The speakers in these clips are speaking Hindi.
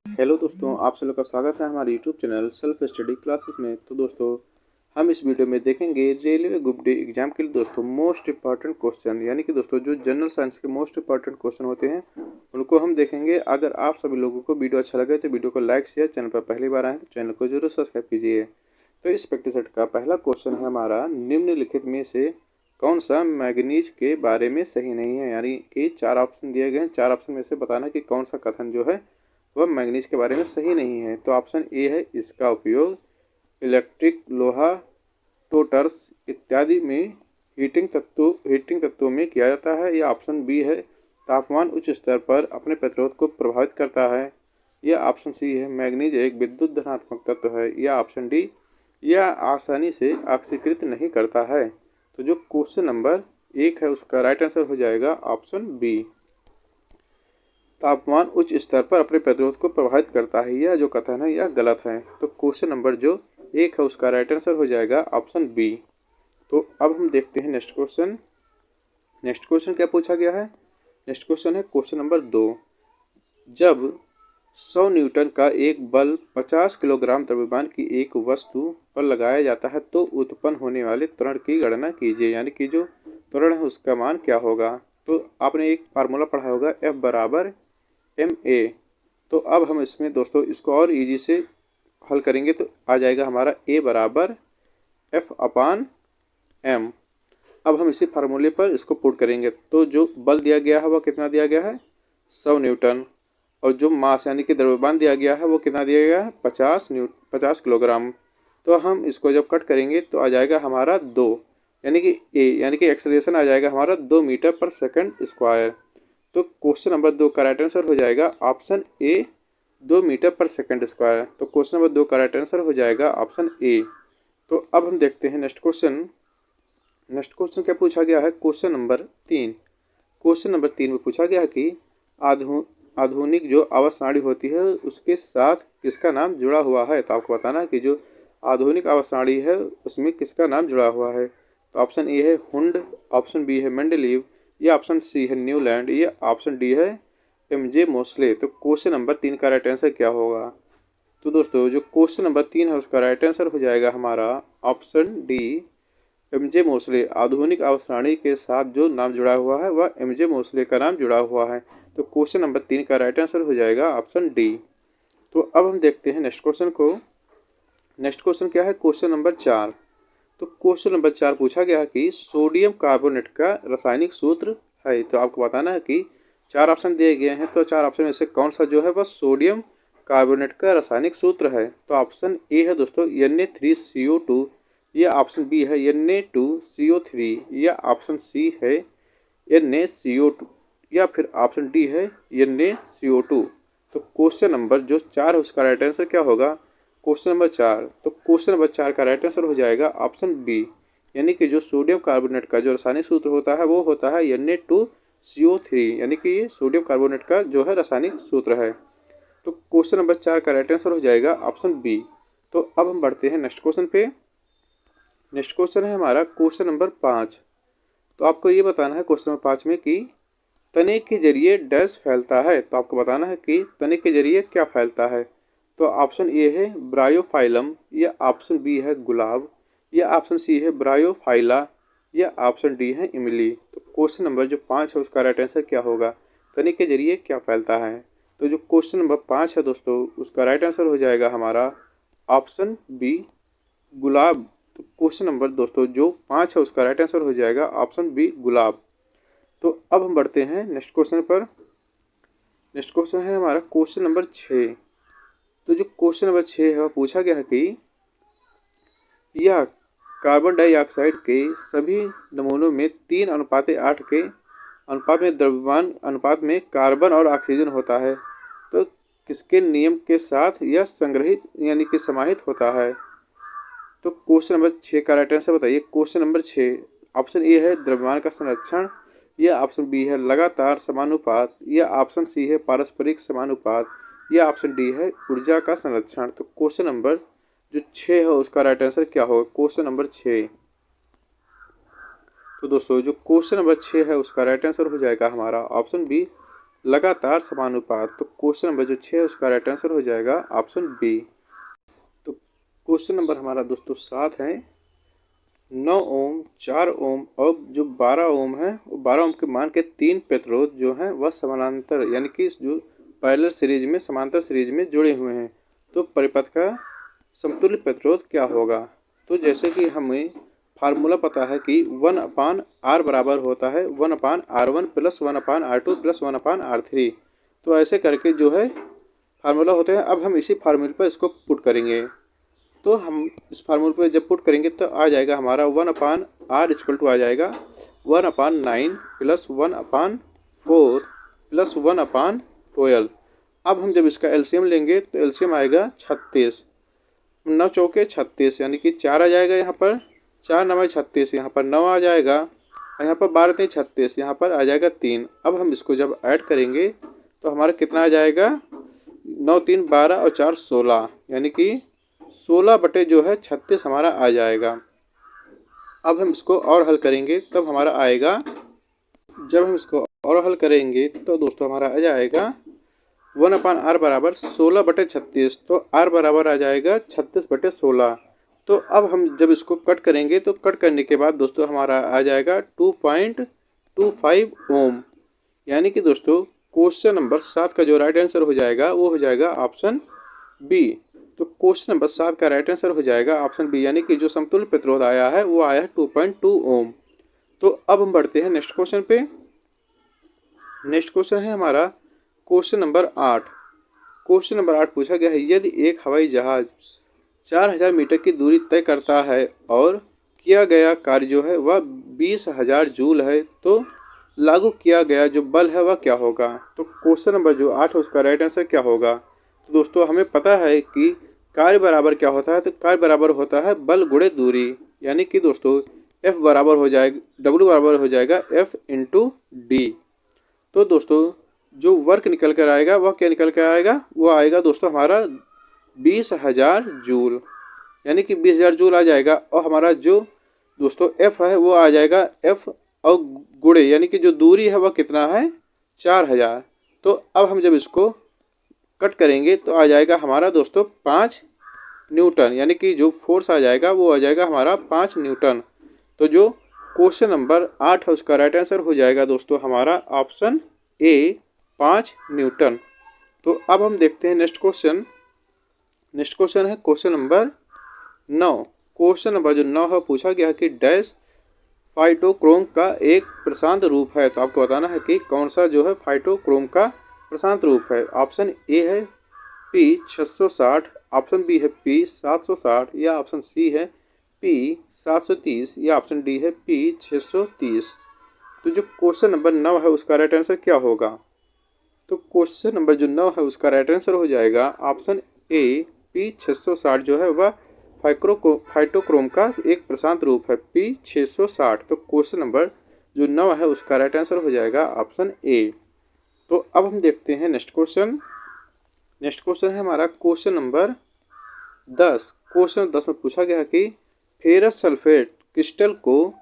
हेलो दोस्तों, आप सभी का स्वागत है हमारे YouTube channel self study classes में। तो दोस्तों, हम इस वीडियो में देखेंगे रेलवे ग्रुप डी एग्जाम के लिए दोस्तों मोस्ट इंपॉर्टेंट क्वेश्चन, यानी कि दोस्तों जो जनरल साइंस के मोस्ट इंपॉर्टेंट क्वेश्चन होते हैं उनको हम देखेंगे। अगर आप सभी लोगों को वीडियो अच्छा लगे तो वीडियो को लाइक शेयर, चैनल पर पहली बार आए तो चैनल को जरूर सब्सक्राइब कीजिए। तो इस प्रैक्टिस सेट का पहला क्वेश्चन है हमारा, निम्नलिखित में से कौन सा मैग्नीज के बारे में सही नहीं है। यानी कि 4 ऑप्शन दिए गए हैं, 4 ऑप्शन में से बताना कि कौन सा कथन जो है वह मैग्नीज के बारे में सही नहीं है। तो ऑप्शन ए है, इसका उपयोग इलेक्ट्रिक, लोहा, टोटर्स इत्यादि में हीटिंग तत्वों में किया जाता है। या ऑप्शन बी है, तापमान उच्च स्तर पर अपने प्रतिरोध को प्रभावित करता है। या ऑप्शन सी है, मैग्नीज एक विद्युत धनात्मक तत्व है। या ऑप्शन डी, यह आसानी से ऑक्सीकृत नहीं करता है। तो जो क्वेश्चन नंबर 1 है उसका राइट आंसर हो जाएगा ऑप्शन बी, तापमान उच्च स्तर पर अपने प्रतिरोध को प्रभावित करता है। यह जो कथन है यह गलत है। तो क्वेश्चन नंबर जो 1 है उसका राइट आंसर हो जाएगा ऑप्शन बी। तो अब हम देखते हैं नेक्स्ट क्वेश्चन। नेक्स्ट क्वेश्चन क्या पूछा गया है? नेक्स्ट क्वेश्चन है क्वेश्चन नंबर 2। जब 100 न्यूटन का एक बल 50 किलोग्राम द्रव्यमान की एक वस्तु पर लगाया जाता है तो उत्पन्न होने वाले त्वरण की गणना कीजिए। यानी कि जो त्वरण है उसका मान क्या होगा? तो आपने एक फार्मूला पढ़ा होगा, F बराबर ma। तो अब हम इसमें दोस्तों इसको और इजी से हल करेंगे तो आ जाएगा हमारा a बराबर F अपान m। अब हम इसी फार्मूले पर इसको पुट करेंगे तो जो बल दिया गया है वह कितना दिया गया है? 100 न्यूटन। और जो मास यानी कि द्रव्यमान दिया गया है वो कितना दिया गया है? 50 किलोग्राम। तो हम इसको जब कट करेंगे तो आ जाएगा हमारा 2, यानी कि a यानी कि एक्सेलरेशन आ जाएगा हमारा 2 मीटर पर सेकंड स्क्वायर। तो क्वेश्चन नंबर 2 का राइट आंसर हो जाएगा ऑप्शन ए, 2 मीटर पर सेकंड स्क्वायर। तो क्वेश्चन नंबर 2 का राइट आंसर हो जाएगा ऑप्शन ए। तो अब हम देखते हैं नेक्स्ट क्वेश्चन। नेक्स्ट क्वेश्चन क्या पूछा गया है? Question number 3। क्वेश्चन नंबर 3 में पूछा गया है कि आधुनिक जो आवर्त सारणी होती है उसके साथ किसका नाम जुड़ा हुआ है। तो आपको बताना है कि जो आधुनिक आवर्त सारणी है उसमें किसका नाम जुड़ा हुआ है। तो ऑप्शन ए है हुंड, ऑप्शन बी है मेंडलीव, ये ऑप्शन सी है न्यूलैंड, ये ऑप्शन डी है एमजे मोस्ले। तो क्वेश्चन नंबर 3 का राइट आंसर क्या होगा? तो दोस्तों जो क्वेश्चन नंबर 3 है उसका राइट आंसर हो जाएगा हमारा ऑप्शन डी, एमजे मोस्ले। आधुनिक आवर्त सारणी के साथ जो नाम जुड़ा हुआ है वह एमजे मोस्ले का नाम जुड़ा हुआ है। तो क्वेश्चन नंबर 3 का राइट आंसर हो जाएगा ऑप्शन डी। तो अब हम देखते हैं नेक्स्ट क्वेश्चन को। नेक्स्ट क्वेश्चन क्या है? Question number 4। तो क्वेश्चन नंबर 4 पूछा गया है कि सोडियम कार्बोनेट का रासायनिक सूत्र है। तो आपको बताना है कि 4 ऑप्शन दिए गए हैं, तो 4 ऑप्शन में से कौन सा जो है वह सोडियम कार्बोनेट का रासायनिक सूत्र है। तो ऑप्शन ए है दोस्तों Na3CO2, या ऑप्शन बी है Na2CO3, या ऑप्शन सी है NaCO2, या फिर ऑप्शन डी है NaCO2। तो क्वेश्चन नंबर जो 4 है उसका राइट आंसर क्या होगा? Question number 4। तो क्वेश्चन नंबर 4 का राइट आंसर हो जाएगा ऑप्शन बी, यानी कि जो सोडियम कार्बोनेट का जो रासायनिक सूत्र होता है वो होता है Na2CO3, यानी कि ये सोडियम कार्बोनेट का जो है रासायनिक सूत्र है। तो क्वेश्चन नंबर 4 का राइट आंसर हो जाएगा ऑप्शन बी। तो अब हम बढ़ते हैं नेक्स्ट क्वेश्चन पे। नेक्स्ट क्वेश्चन है हमारा क्वेश्चन नंबर 5। तो आपको ये बताना है क्वेश्चन नंबर 5 में कि तने के जरिए डैश फैलता है। तो आपको बताना है कि तने के जरिए क्या फैलता है। तो ऑप्शन ए है ब्रायोफाइलम, या ऑप्शन बी है गुलाब, या ऑप्शन सी है ब्रायोफाइला, या ऑप्शन डी है इमली। तो क्वेश्चन नंबर जो 5 है उसका राइट आंसर क्या होगा? तने के जरिए क्या फैलता है? तो जो क्वेश्चन नंबर 5 है दोस्तों उसका राइट आंसर हो जाएगा हमारा ऑप्शन बी, गुलाब। तो क्वेश्चन नंबर दोस्तों जो 5 है उसका राइट आंसर हो जाएगा ऑप्शन बी, गुलाब। तो अब हम बढ़ते हैं नेक्स्ट क्वेश्चन पर। नेक्स्ट क्वेश्चन है हमारा क्वेश्चन नंबर 6। तो जो क्वेश्चन नंबर 6 है वह पूछा गया है कि यह कार्बन डाइऑक्साइड के सभी नमूनों में 3:8 के अनुपात में द्रव्यमान अनुपात में कार्बन और ऑक्सीजन होता है। तो किसके नियम के साथ यह संग्रहित यानी कि समाहित होता है? तो क्वेश्चन नंबर 6 का राइट आंसर बताइए। क्वेश्चन नंबर 6, ऑप्शन ए है द्रव्यमान का संरक्षण, या ऑप्शन बी है लगातार समानुपात, या ऑप्शन सी है पारस्परिक समानुपात, या ऑप्शन डी है ऊर्जा का संरक्षण। तो क्वेश्चन नंबर जो 6 है उसका राइट आंसर क्या होगा? Question number 6। तो दोस्तों जो क्वेश्चन नंबर 6 है उसका राइट आंसर हो जाएगा हमारा ऑप्शन बी, लगातार समानुपात। तो क्वेश्चन नंबर जो 6 है उसका राइट आंसर हो जाएगा ऑप्शन बी। तो क्वेश्चन नंबर हमारा दोस्तों 7 है। 9 ओम, 4 ओम और जो 12 ओम है, वो 12 ओम के मान के 3 प्रतिरोध जो हैं वह समानांतर यानी कि जो पैरेलल सीरीज में समांतर सीरीज में जुड़े हुए हैं। तो परिपथ का समतुल्य प्रतिरोध क्या होगा? तो जैसे कि हमें फार्मूला पता है कि 1/r बराबर होता है 1/r1 plus 1/r2 plus 1/r3। तो ऐसे करके जो है फार्मूला होते हैं। अब हम इसी फार्मूले पर इसको पुट करेंगे। तो हम इस फार्मूले पर जब पुट करेंगे तो आ जाएगा हमारा 1/r इक्वल टू आ जाएगा 1/9 प्लस 1/4 प्लस 1/12। अब हम जब इसका एलसीएम लेंगे तो एलसीएम आएगा 36। 9 चौके 36 यानी कि 4 आ जाएगा यहाँ पर, 4 9 36, यहाँ पर 9 आ जाएगा और यहाँ पर 12 3 36, यहाँ पर आ जाएगा 3। अब हम इसको जब ऐड करेंगे तो हमारा कितना आ जाएगा? 9 3 12 और 4 16 यानी कि 16 बटे जो है 36 हमारा आ जाएगा। अब हम इसको और हल करेंगे तब हमारा आएगा, जब हम इसको और हल करेंगे तो दोस्तों हमारा आ जाएगा 1/r बराबर 16 बटे 36। तो r बराबर आ जाएगा 36 बटे 16। तो अब हम जब इसको कट करेंगे तो कट करने के बाद दोस्तों हमारा आ जाएगा 2.25 ओम। यानी कि दोस्तों क्वेश्चन नंबर 7 का जो राइट आंसर हो जाएगा वो हो जाएगा ऑप्शन बी। तो क्वेश्चन नंबर 7 का राइट आंसर हो जाएगा ऑप्शन बी, यानी कि जो समतुल्य प्रतिरोध आया है वो आया है 2.2 ओम। तो अब हम बढ़ते हैं नेक्स्ट क्वेश्चन पे। नेक्स्ट क्वेश्चन है हमारा क्वेश्चन नंबर 8। क्वेश्चन नंबर 8 पूछा गया है, यदि एक हवाई जहाज 4000 मीटर की दूरी तय करता है और किया गया कार्य जो है वह 20,000 जूल है, तो लागू किया गया जो बल है वह क्या होगा? तो क्वेश्चन नंबर जो 8 है उसका राइट आंसर क्या होगा? तो दोस्तों हमें पता है कि कार्य बराबर क्या होता है, तो कार्य बराबर होता है बल गुणे दूरी। यानी कि दोस्तों F बराबर हो जाएगा, W बराबर हो जाएगा F इंटू डी। तो दोस्तों जो वर्क निकल कर आएगा वह क्या निकल कर आएगा? वो आएगा दोस्तों हमारा 20,000 जूल, यानी कि 20,000 जूल आ जाएगा। और हमारा जो दोस्तों F है वो आ जाएगा F और गुणे, यानी कि जो दूरी है वह कितना है? 4000। तो अब हम जब इसको कट करेंगे तो आ जाएगा हमारा दोस्तों 5 न्यूटन, यानी कि जो फोर्स आ जाएगा वो आ जाएगा हमारा 5 न्यूटन। तो जो क्वेश्चन नंबर 8 है उसका राइट आंसर हो जाएगा दोस्तों हमारा ऑप्शन ए 5 न्यूटन। तो अब हम देखते हैं नेक्स्ट क्वेश्चन। नेक्स्ट क्वेश्चन है क्वेश्चन नंबर 9। क्वेश्चन नंबर जो 9 है पूछा गया कि डैश फाइटोक्रोम का एक प्रशांत रूप है। तो आपको बताना है कि कौन सा जो है फाइटोक्रोम का प्रशांत रूप है। ऑप्शन ए है P 660, ऑप्शन बी है P 760 या ऑप्शन सी है P 730 या ऑप्शन डी है P 630। तो जो क्वेश्चन नंबर 9 है उसका राइट आंसर क्या होगा? तो क्वेश्चन नंबर जो 9 है उसका राइट आंसर हो जाएगा ऑप्शन ए P 660 जो है वह फाइटोक्रोम का एक प्रशांत रूप है P 660। तो क्वेश्चन नंबर जो 9 है उसका राइट आंसर हो जाएगा ऑप्शन ए। तो अब हम देखते हैं नेक्स्ट क्वेश्चन। नेक्स्ट क्वेश्चन है हमारा क्वेश्चन नंबर 10। क्वेश्चन 10 में पूछा गया कि फेरस सल्फेट क्रिस्टल को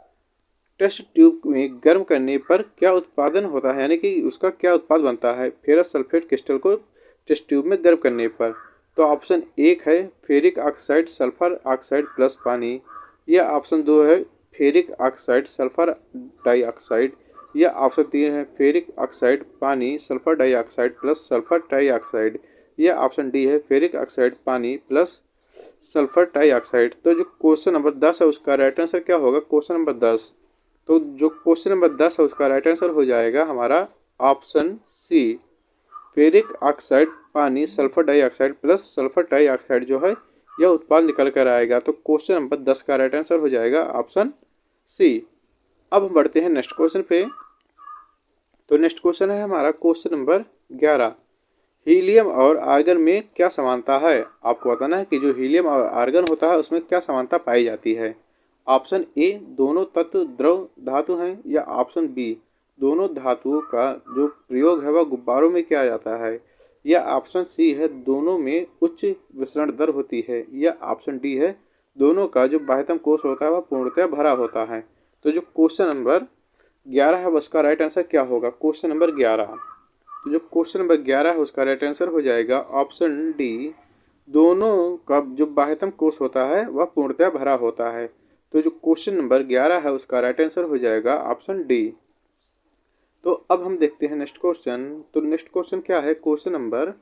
टेस्ट ट्यूब में गर्म करने पर क्या उत्पादन होता है, यानी कि उसका क्या उत्पाद बनता है फेरस सल्फेट क्रिस्टल को टेस्ट ट्यूब में गर्म करने पर? तो ऑप्शन 1 है ferric oxide sulphur oxide plus पानी, या ऑप्शन 2 है फेरिक ऑक्साइड सल्फर डाइऑक्साइड, या ऑप्शन 3 है फेरिक ऑक्साइड पानी sulphur dioxide plus sulphur trioxide, या ऑप्शन डी है फेरिक ऑक्साइड पानी प्लस सल्फर ट्राइऑक्साइड। तो जो क्वेश्चन नंबर 10 है उसका राइट आंसर क्या होगा? Question number 10। तो जो क्वेश्चन नंबर 10 है उसका राइट आंसर हो जाएगा हमारा ऑप्शन सी फेरिक ऑक्साइड पानी sulphur dioxide plus sulphur trioxide जो है यह उत्पाद निकल कर आएगा। तो क्वेश्चन नंबर 10 का राइट आंसर हो जाएगा ऑप्शन सी। अब हम बढ़ते हैं नेक्स्ट क्वेश्चन पे। तो नेक्स्ट क्वेश्चन है हमारा क्वेश्चन नंबर 11। हीलियम और आर्गन में क्या समानता है? आपको बताना है कि जो हीलियम और आर्गन होता है उसमें क्या समानता पाई जाती है। ऑप्शन ए दोनों तत्व द्रव धातु हैं, या ऑप्शन बी दोनों धातुओं का जो प्रयोग है वह गुब्बारों में किया जाता है, या ऑप्शन सी है दोनों में उच्च विसरण दर होती है, या ऑप्शन डी है दोनों का जो बाह्यतम कोश होता है वह पूर्णतः भरा होता है। तो जो क्वेश्चन नंबर 11 है उसका राइट आंसर क्या होगा? Question number 11। तो जो क्वेश्चन नंबर 11 है उसका राइट आंसर हो जाएगा ऑप्शन डी। दोनों का जो बाह्यतम कोश होता है वह पूर्णतः भरा होता है। तो जो क्वेश्चन नंबर 11 है उसका राइट आंसर हो जाएगा ऑप्शन डी। तो अब हम देखते हैं नेक्स्ट क्वेश्चन। तो नेक्स्ट क्वेश्चन क्या है, क्वेश्चन नंबर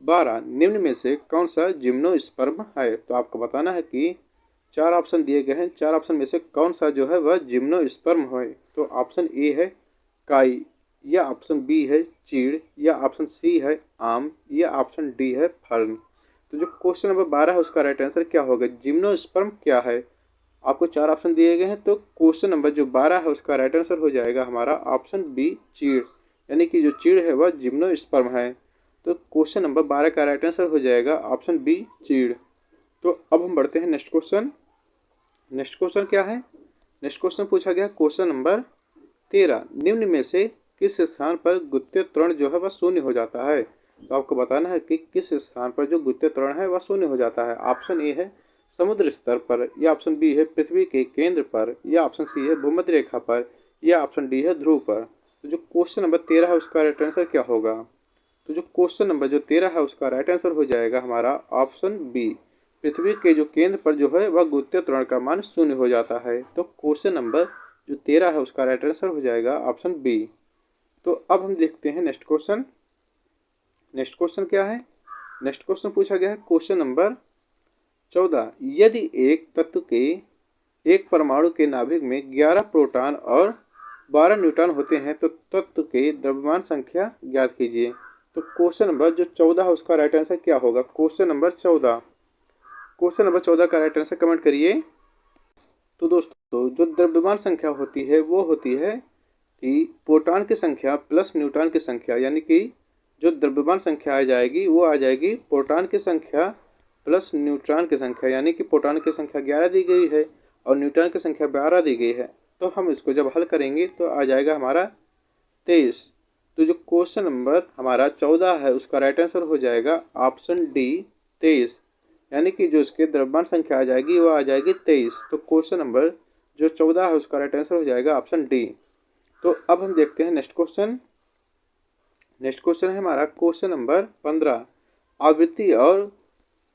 12, निम्न में से कौन सा जिम्नोस्पर्म है। तो आपको बताना है कि 4 ऑप्शन दिए गए हैं, 4 ऑप्शन में से कौन सा जो है वह जिम्नोस्पर्म है। तो ऑप्शन ए है काई, या ऑप्शन बी है चीड़, या ऑप्शन सी है आम, या ऑप्शन डी है फर्न। तो जो क्वेश्चन नंबर 12 है उसका राइट आंसर क्या होगा, जिम्नोस्पर्म क्या है। आपको 4 ऑप्शन दिए गए हैं, तो क्वेश्चन नंबर जो 12 है उसका राइट आंसर हो जाएगा हमारा ऑप्शन बी चीड़, यानी कि जो चीड़ है वह जिम्नोस्पर्म है। तो क्वेश्चन नंबर 12 का राइट आंसर हो जाएगा ऑप्शन बी चीड़। तो अब हम बढ़ते हैं नेक्स्ट क्वेश्चन। नेक्स्ट क्वेश्चन क्या है, नेक्स्ट क्वेश्चन पूछा गया क्वेश्चन नंबर 13, निम्न में से किस स्थान पर गुत्य त्वरण जो है वह शून्य हो जाता है। तो आपको बताना है कि किस स्थान पर जो गुत्य त्वरण है वह शून्य हो जाता है। ऑप्शन ए है समुद्र स्तर पर, या ऑप्शन बी है पृथ्वी के केंद्र पर, या ऑप्शन सी है भूमध्य रेखा पर, या ऑप्शन डी है ध्रुव पर। तो जो क्वेश्चन नंबर 13 है उसका राइट आंसर क्या होगा। तो जो क्वेश्चन नंबर जो 13 है उसका राइट आंसर हो जाएगा हमारा ऑप्शन बी, पृथ्वी के जो केंद्र पर जो है वह गुत्य त्वरण का मान शून्य हो जाता है। तो क्वेश्चन नंबर जो 13 है उसका राइट आंसर हो जाएगा ऑप्शन बी। तो अब हम देखते हैं नेक्स्ट क्वेश्चन। नेक्स्ट क्वेश्चन क्या है, नेक्स्ट क्वेश्चन पूछा गया है क्वेश्चन नंबर 14, यदि एक तत्व के एक परमाणु के नाभिक में 11 प्रोटॉन और 12 न्यूट्रॉन होते हैं तो तत्व के द्रव्यमान संख्या ज्ञात कीजिए। तो क्वेश्चन नंबर जो 14 है उसका राइट आंसर क्या होगा, क्वेश्चन नंबर 14, क्वेश्चन नंबर 14 का राइट आंसर कमेंट करिए। तो दोस्तों जो द्रव्यमान संख्या होती है वो होती है कि प्रोटॉन की संख्या प्लस न्यूट्रॉन की संख्या, यानी कि जो द्रव्यमान संख्या आ जाएगी वो आ जाएगी प्रोटॉन की संख्या प्लस न्यूट्रॉन की संख्या, यानी कि प्रोटॉन की संख्या 11 दी गई है और न्यूट्रॉन की संख्या 12 दी गई है। तो हम इसको जब हल करेंगे तो आ जाएगा हमारा 23। तो जो क्वेश्चन नंबर हमारा 14 है उसका राइट आंसर हो जाएगा ऑप्शन डी 23, यानी कि जो इसके द्रव्यमान संख्या आ जाएगी वो आ जाएगी 23। तो क्वेश्चन नंबर जो 14 है उसका राइट आंसर हो जाएगा ऑप्शन डी। तो अब हम देखते हैं नेक्स्ट क्वेश्चन। नेक्स्ट क्वेश्चन है हमारा क्वेश्चन नंबर 15, आवृत्ति और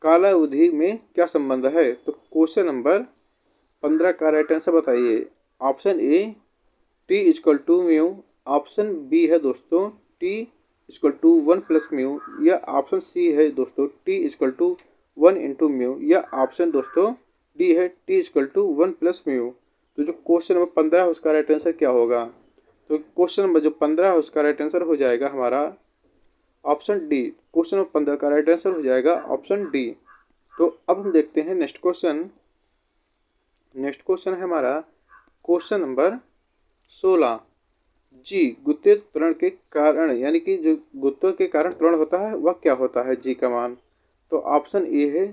कालावधि में क्या संबंध है। तो क्वेश्चन नंबर 15 का राइट आंसर बताइए। Option A T equal to mu, option B है दोस्तों T equal to 1 plus mu, या ऑप्शन सी है दोस्तों T equal to 1 into mu, या ऑप्शन दोस्तों डी है T equal to 1 plus mu. तो जो क्वेश्चन नंबर 15 है उसका राइट आंसर क्या होगा। तो क्वेश्चन नंबर जो 15 है उसका राइट आंसर हो जाएगा हमारा ऑप्शन डी। क्वेश्चन नंबर 15 का राइट आंसर हो जाएगा ऑप्शन डी। तो अब हम देखते हैं नेक्स्ट क्वेश्चन। नेक्स्ट क्वेश्चन है हमारा क्वेश्चन नंबर 16, जी गुत्ते त्वरण के कारण, यानी कि जो गुत्तों के कारण त्वरण होता है वह क्या होता है जी का मान। तो ऑप्शन ए है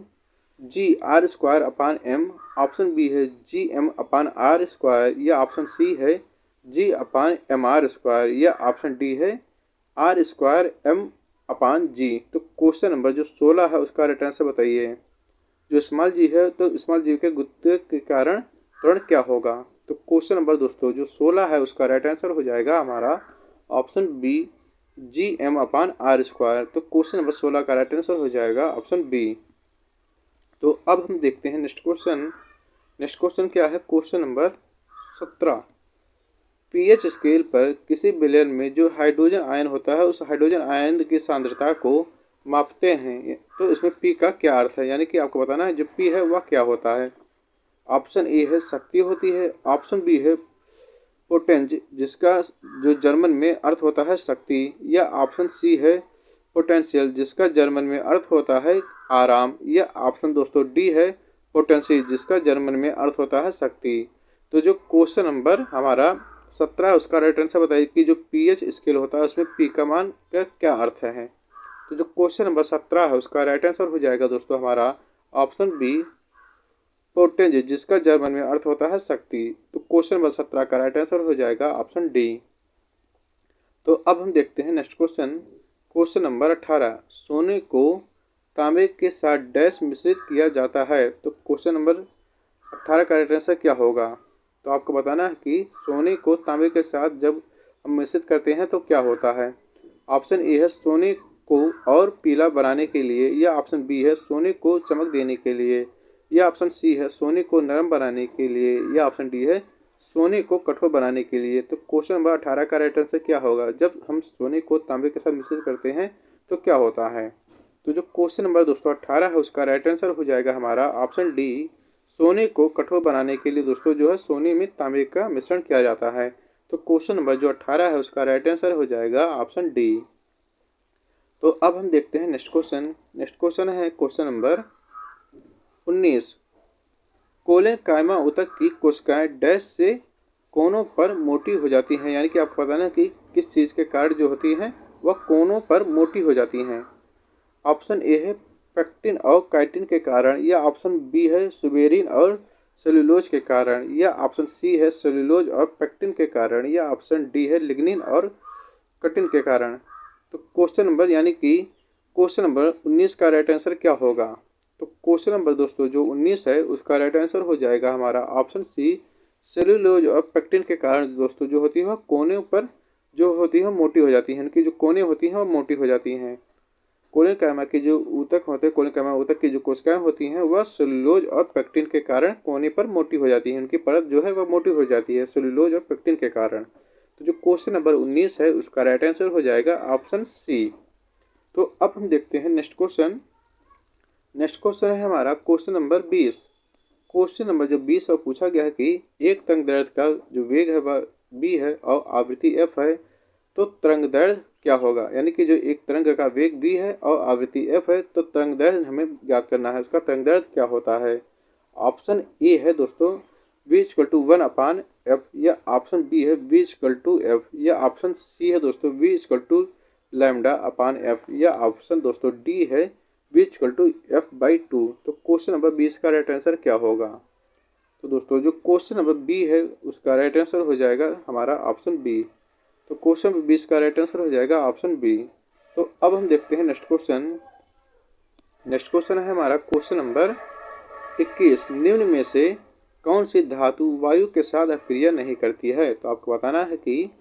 G R square upon M, option B है G M upon R square, या ऑप्शन सी है G upon M R square, या ऑप्शन डी है R square M upon G. तो क्वेश्चन नंबर जो 16 है उसका राइट आंसर बताइए। जो स्मॉल जी है तो स्मॉल जी के गुत्ते के कारण त्वरण क्या होगा। तो क्वेश्चन नंबर दोस्तों जो 16 है उसका राइट आंसर हो जाएगा हमारा option B G M upon R square. तो क्वेश्चन नंबर 16 का राइट आंसर हो जाएगा ऑप्शन बी। तो अब हम देखते हैं नेक्स्ट क्वेश्चन। नेक्स्ट क्वेश्चन क्या है, क्वेश्चन नंबर 17, पीएच स्केल पर किसी विलयन में जो हाइड्रोजन आयन होता है उस हाइड्रोजन आयन की सांद्रता को मापते हैं। तो इसमें पी का क्या अर्थ है, यानी कि आपको बताना है जो पी है वह क्या होता है। ऑप्शन ए है शक्ति होती है, ऑप्शन बी है पोटेंज जिसका जो जर्मन में अर्थ होता है शक्ति, या ऑप्शन सी है पोटेंशियल जिसका जर्मन में अर्थ होता है आराम, या ऑप्शन दोस्तों डी है पोटेंसी जिसका जर्मन में अर्थ होता है शक्ति। तो जो क्वेश्चन नंबर हमारा 17 उसका राइट आंसर बताइए कि जो पीएच स्केल होता है उसमें पी का मान का क्या अर्थ है। तो जो क्वेश्चन नंबर 17 है उसका राइट आंसर हो जाएगा दोस्तों हमारा ऑप्शन बी पोटेंज जिसका जर्मन में अर्थ होता है शक्ति। तो क्वेश्चन नंबर 17 का राइट आंसर हो जाएगा ऑप्शन डी। तो अब हम देखते हैं नेक्स्ट क्वेश्चन। क्वेश्चन नंबर 18, सोने को तांबे के साथ डैश मिश्रित किया जाता है। तो क्वेश्चन नंबर 18 का राइट आंसर क्या होगा। तो आपको बताना है कि सोने को तांबे के साथ जब हम मिश्रित करते हैं तो क्या होता है। ऑप्शन ए है सोने को और पीला बनाने के लिए, या ऑप्शन बी है सोने को चमक देने के लिए, या ऑप्शन सी है सोने को नरम बनाने के लिए, या ऑप्शन डी है सोने को कठोर बनाने के लिए। तो क्वेश्चन नंबर 18 का राइट आंसर क्या होगा? जब हम सोने को तांबे के साथ मिश्रित करते हैं तो क्या होता है? तो जो क्वेश्चन नंबर दोस्तों 18 है उसका राइट आंसर हो जाएगा हमारा ऑप्शन डी, सोने को कठोर बनाने के लिए दोस्तों जो है सोने में तांबे का मिश्रण किया जाता है। तो क्वेश्चन नंबर जो 18 है उसका राइट आंसर हो जाएगा ऑप्शन डी। तो अब हम देखते हैं नेक्स्ट क्वेश्चन। नेक्स्ट क्वेश्चन है क्वेश्चन नंबर 19। कोलेन कायमा ऊतक की कोशिकाएं डैश से कोनों पर मोटी हो जाती हैं, यानी कि आपको बताना है कि किस चीज़ के कारण जो होती हैं वह कोनों पर मोटी हो जाती हैं। ऑप्शन ए है पेक्टिन और काइटिन के कारण, या ऑप्शन बी है सुबेरिन और सेलुलोज के कारण, या ऑप्शन सी है सेलुलोज और पेक्टिन के कारण, या ऑप्शन डी है लिग्निन और कटिन के कारण। तो क्वेश्चन नंबर यानी कि क्वेश्चन नंबर 19 का राइट आंसर क्या होगा? तो क्वेश्चन नंबर दोस्तों जो 19 है उसका राइट आंसर हो जाएगा हमारा ऑप्शन सी, सेलुलोज और पेक्टिन के कारण दोस्तों जो होती है वह कोने पर जो होती है मोटी हो जाती है, उनकी जो कोने होती हैं वो मोटी हो जाती हैं। कोलेन कायमा के जो ऊतक होते हैं, कोलेन कायमा ऊतक की जो कोशिकाएं होती हैं वह सेलुलोज और पेक्टिन के कारण कोने पर मोटी हो जाती है, उनकी परत जो है वह मोटी हो जाती है सेलुलोज और पेक्टिन के कारण। तो जो क्वेश्चन नंबर 19 है उसका राइट आंसर हो जाएगा ऑप्शन सी। तो अब हम देखते हैं नेक्स्ट क्वेश्चन। नेक्स्ट क्वेश्चन है हमारा क्वेश्चन नंबर 20। क्वेश्चन नंबर जो 20 है पूछा गया है कि एक तरंग दैर्ध्य का जो वेग है वह बी है और आवृत्ति एफ है, तो तरंग दैर्ध्य क्या होगा? यानी कि जो एक तरंग का वेग बी है और आवृत्ति एफ है, तो तरंग दैर्ध्य हमें ज्ञात करना है, उसका तरंग दैर्ध्य क्या होता है? ऑप्शन ए है दोस्तों v=1/f, या ऑप्शन बी है v=f, या ऑप्शन सी है दोस्तों v=λ/f, या ऑप्शन दोस्तों डी है v=f/2। तो क्वेश्चन नंबर 20 का राइट आंसर क्या होगा? तो दोस्तों जो क्वेश्चन नंबर बी है उसका राइट आंसर हो जाएगा हमारा ऑप्शन बी। तो क्वेश्चन नंबर 20 का राइट आंसर हो जाएगा ऑप्शन बी। तो अब हम देखते हैं नेक्स्ट क्वेश्चन। नेक्स्ट क्वेश्चन है हमारा क्वेश्चन नंबर 21। निम्न में से कौन सी धातु वायु के साथ अभिक्रिया नहीं करती है? तो आपको बताना है कि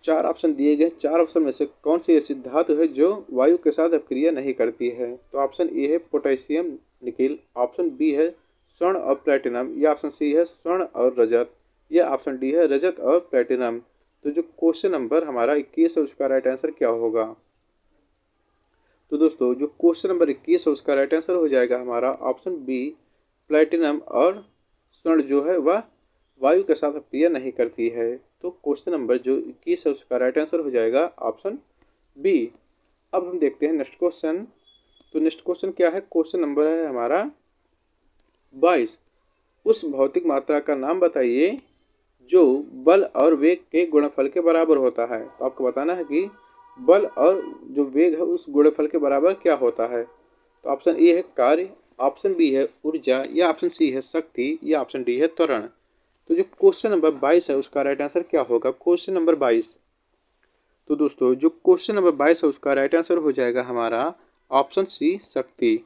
4 ऑप्शन दिए गए, 4 ऑप्शन में से कौन सी ऐसी धातु है जो वायु के साथ अभिक्रिया नहीं करती है? तो ऑप्शन ए है पोटेशियम निकिल, ऑप्शन बी है स्वर्ण और प्लेटिनम, या ऑप्शन सी है स्वर्ण और रजत, या ऑप्शन डी है रजत और प्लेटिनम। तो जो क्वेश्चन नंबर हमारा 21 है उसका राइट आंसर क्या होगा? तो दोस्तों जो क्वेश्चन नंबर 21 है उसका राइट आंसर हो जाएगा हमारा ऑप्शन बी, प्लेटिनम और स्वर्ण जो है वह वायु के साथ अभिक्रिया नहीं करती है। तो क्वेश्चन नंबर जो 21 है उसका राइट आंसर हो जाएगा ऑप्शन बी। अब हम देखते हैं नेक्स्ट क्वेश्चन। तो नेक्स्ट क्वेश्चन क्या है? क्वेश्चन नंबर है हमारा 22। उस भौतिक मात्रा का नाम बताइए जो बल और वेग के गुणनफल के बराबर होता है। तो आपको बताना है कि बल और जो वेग है उस गुणनफल के बराबर क्या होता है? तो ऑप्शन ए है कार्य, ऑप्शन बी है ऊर्जा, या ऑप्शन सी है शक्ति, या ऑप्शन डी है त्वरण। तो जो क्वेश्चन नंबर 22 है उसका राइट आंसर क्या होगा? Question number 22। तो दोस्तों जो क्वेश्चन नंबर 22 है उसका राइट आंसर हो जाएगा हमारा ऑप्शन सी, शक्ति।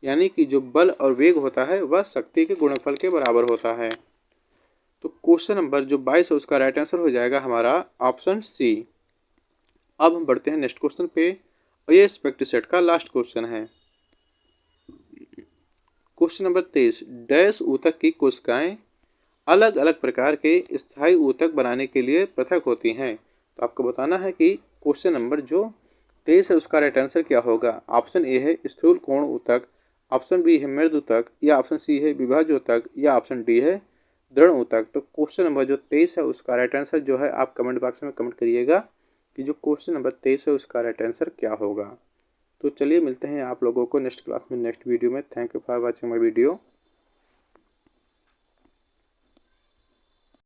यानी कि जो बल और वेग होता है वह शक्ति के गुणनफल के बराबर होता है। तो क्वेश्चन नंबर जो 22 है उसका राइट आंसर हो जाएगा हमारा ऑप्शन सी। अब हम बढ़ते हैं नेक्स्ट क्वेश्चन पे, और ये इस प्रैक्टिस सेट का लास्ट क्वेश्चन है। Question number 23। डैश ऊतक की कोशिकाएं अलग अलग प्रकार के स्थायी ऊतक बनाने के लिए पृथक होती हैं। तो आपको बताना है कि क्वेश्चन नंबर जो 23 है उसका राइट आंसर क्या होगा? ऑप्शन ए है स्थूल कोण ऊतक, ऑप्शन बी है मृद ऊतक, या ऑप्शन सी है विभाज्य ऊतक, या ऑप्शन डी है दृढ़ ऊतक। तो क्वेश्चन नंबर जो 23 है उसका राइट आंसर जो है आप कमेंट बॉक्स में कमेंट करिएगा कि जो क्वेश्चन नंबर 23 है उसका राइट आंसर क्या होगा। तो चलिए मिलते हैं आप लोगों को नेक्स्ट क्लास में, नेक्स्ट वीडियो में। Thank you for watching my video.